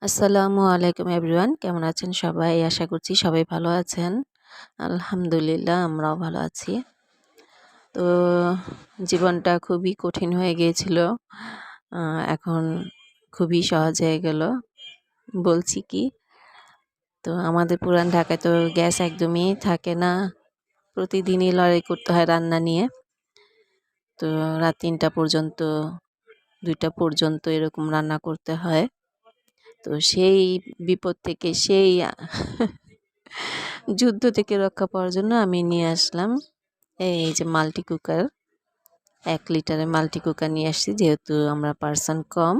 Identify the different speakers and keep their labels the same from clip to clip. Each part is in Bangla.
Speaker 1: আসসালামু আলাইকুম এভরিওয়ান, কেমন আছেন সবাই? আশা করছি সবাই ভালো আছেন। আলহামদুলিল্লাহ আমরাও ভালো আছি। তো জীবনটা খুবই কঠিন হয়ে গিয়েছিল। এখন খুবই সহজ হয়ে গেল। বলছি কি, তো আমাদের পুরান ঢাকায় তো গ্যাস একদমই থাকে না। প্রতিদিনই লড়াই করতে হয় রান্না নিয়ে। তো রাত ৩টা পর্যন্ত, ২টা পর্যন্ত এরকম রান্না করতে হয়। তো সেই বিপদ থেকে, সেই যুদ্ধ থেকে রক্ষা পাওয়ার জন্য আমি নিয়ে আসলাম এই যে মাল্টি কুকার। ১ লিটারের মাল্টি কুকার নিয়ে আসছি, যেহেতু আমরা পার্সন কম।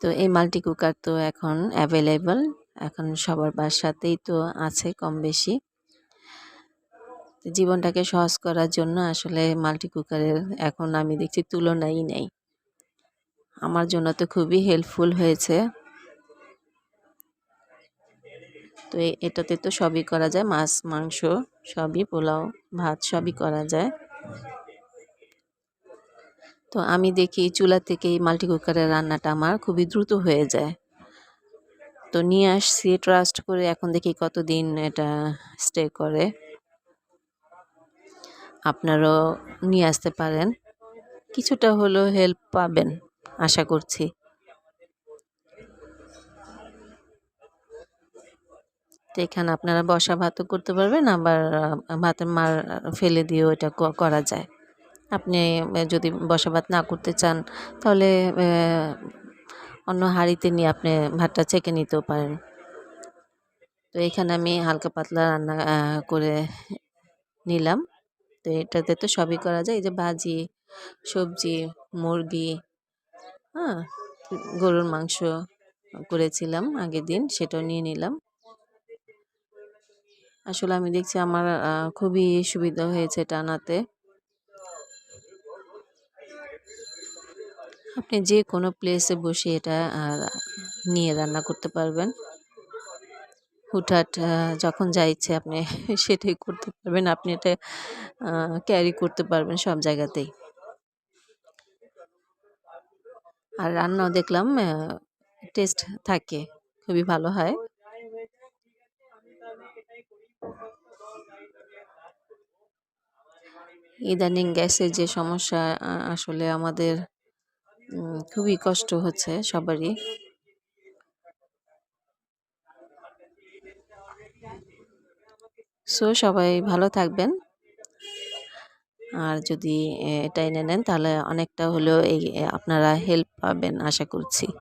Speaker 1: তো এই মাল্টি কুকার তো এখন অ্যাভেলেবল, এখন সবার বাসাতেই তো আছে কম বেশি। জীবনটাকে সহজ করার জন্য আসলে মাল্টি কুকারের এখন আমি দেখছি তুলনাই নেই। আমার জন্য তো খুবই হেল্পফুল হয়েছে। তো এটাতে তো সবই করা যায়, মাছ মাংস সবই, পোলাও ভাত সবই করা যায়। তো আমি দেখি চুলা থেকে এই মাল্টি কুকারের রান্নাটা আমার খুবই দ্রুত হয়ে যায়। তো নিয়ে আসছি ট্রাস্ট করে, এখন দেখি কতদিন এটা স্টে করে। আপনারাও নিয়ে আসতে পারেন, কিছুটা হলেও হেল্প পাবেন আশা করছি। তো এখানে আপনারা বসা ভাতও করতে পারবেন, আবার ভাতের মার ফেলে দিয়েও এটা করা যায়। আপনি যদি বসা ভাত না করতে চান, তাহলে অন্য হাঁড়িতে নিয়ে আপনি ভাতটা ছেঁকে নিতেও পারেন। তো এখানে আমি হালকা পাতলা রান্না করে নিলাম। তো এটাতে তো সবই করা যায়, এই যে ভাজি, সবজি, মুরগি, হ্যাঁ, গরুর মাংস করেছিলাম আগের দিন, সেটাও নিয়ে নিলাম। আসলে আমি দেখছি আমার খুবই সুবিধা হয়েছে এটা আনাতে। আপনি যে কোনো প্লেসে বসে এটা নিয়ে রান্না করতে পারবেন। হুটহাট যখন যা ইচ্ছে আপনি সেটাই করতে পারবেন। আপনি এটা ক্যারি করতে পারবেন সব জায়গাতেই। আর রান্নাও দেখলাম টেস্ট থাকে, খুবই ভালো হয়। ইদানিং গ্যাসের যে সমস্যা, আসলে আমাদের খুবই কষ্ট হচ্ছে সবারই। সো সবাই ভালো থাকবেন। আর যদি এটা এনে নেন, তাহলে অনেকটা হলেও আপনারা হেল্প পাবেন আশা করছি।